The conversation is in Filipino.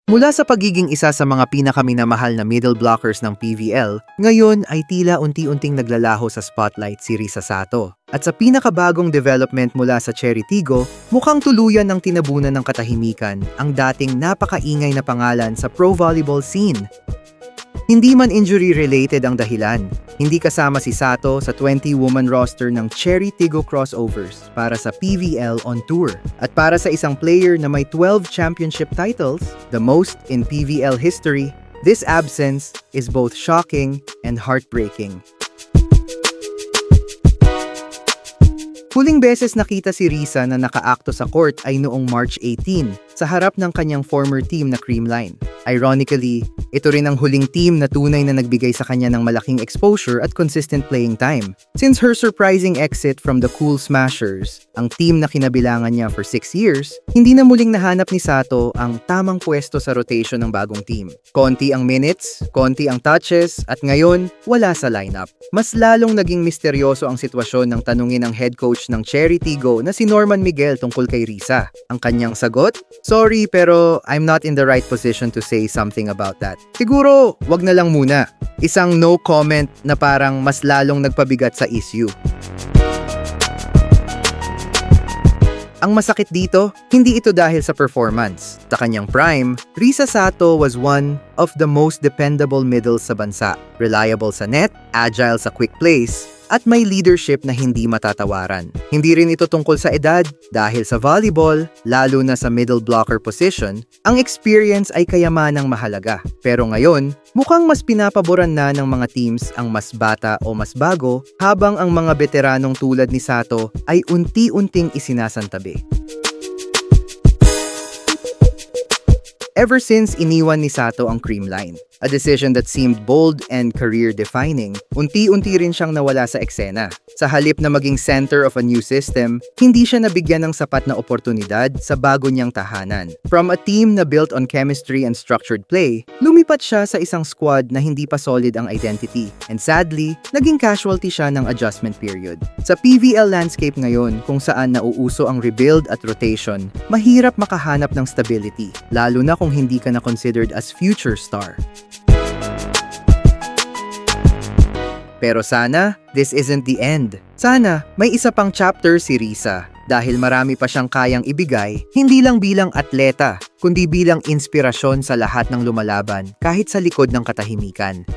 Mula sa pagiging isa sa mga pinakaminamahal na middle blockers ng PVL, ngayon ay tila unti-unting naglalaho sa spotlight si Risa Sato. At sa pinakabagong development mula sa Cherry Tigo, mukhang tuluyan ng tinabunan ng katahimikan ang dating napakaingay na pangalan sa pro volleyball scene. Hindi man injury-related ang dahilan, hindi kasama si Sato sa 20-woman roster ng Cherry Tigo Crossovers para sa PVL on Tour. At para sa isang player na may 12 championship titles, the most in PVL history, this absence is both shocking and heartbreaking. Huling beses nakita si Risa na nakaakto sa court ay noong March 18 sa harap ng kanyang former team na Creamline. Ironically, ito rin ang huling team na tunay na nagbigay sa kanya ng malaking exposure at consistent playing time. Since her surprising exit from the Cool Smashers, ang team na kinabilangan niya for 6 years, hindi na muling nahanap ni Sato ang tamang pwesto sa rotation ng bagong team. Konti ang minutes, konti ang touches, at ngayon, wala sa lineup. Mas lalong naging misteryoso ang sitwasyon ng tanungin ng head coach ng Cherry Tigo na si Norman Miguel tungkol kay Risa. Ang kanyang sagot? Sorry pero I'm not in the right position to say something about that. Siguro, wag na lang muna. Isang no comment na parang mas lalong nagpabigat sa issue. Ang masakit dito, hindi ito dahil sa performance. Sa kanyang prime, Risa Sato was one of the most dependable middles sa bansa. Reliable sa net, agile sa quick plays, at may leadership na hindi matatawaran. Hindi rin ito tungkol sa edad, dahil sa volleyball, lalo na sa middle blocker position, ang experience ay kayamanang mahalaga. Pero ngayon, mukhang mas pinapaboran na ng mga teams ang mas bata o mas bago, habang ang mga veteranong tulad ni Sato ay unti-unting isinasantabi. Ever since iniwan ni Sato ang Creamline, a decision that seemed bold and career-defining, unti-unti rin siyang nawala sa eksena. Sa halip na maging center of a new system, hindi siya nabigyan ng sapat na oportunidad sa bago niyang tahanan. From a team na built on chemistry and structured play, lumipat siya sa isang squad na hindi pa solid ang identity. And sadly, naging casualty siya ng adjustment period. Sa PVL landscape ngayon, kung saan nauuso ang rebuild at rotation, mahirap makahanap ng stability, lalo na kung hindi ka na considered as future star. Pero sana, this isn't the end. Sana, may isa pang chapter si Risa dahil marami pa siyang kayang ibigay, hindi lang bilang atleta, kundi bilang inspirasyon sa lahat ng lumalaban kahit sa likod ng katahimikan.